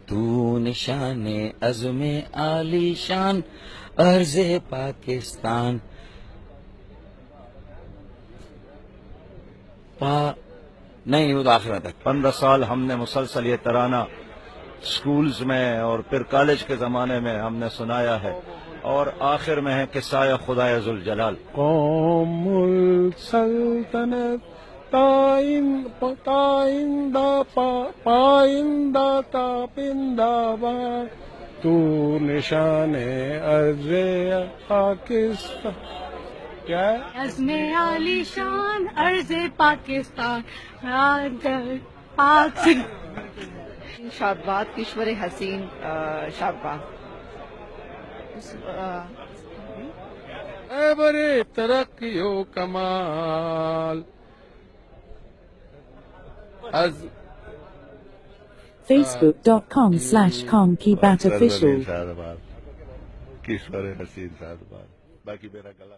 تو نشان عزم عالی شان عرض پاکستان نہیں وہ تو آخرت تک 15 سال ہم نے مسلسل یہ ترانہ سکولز میں اور پھر کالج کے زمانے میں ہم نے سنایا ہے، اور آخر میں ہے قصہ خدائے ذوالجلال۔ قوم السلطنت پائندہ تاپندہ باد تو نشان عرض پاکستان کیا ہے؟ عزم عالی شان عرض پاکستان پاک شادباد کشور حسین شادباد اے برے ترقی و کمال از facebook.com/conkybatofficial کشور حسین شادباد، باقی میرا گلا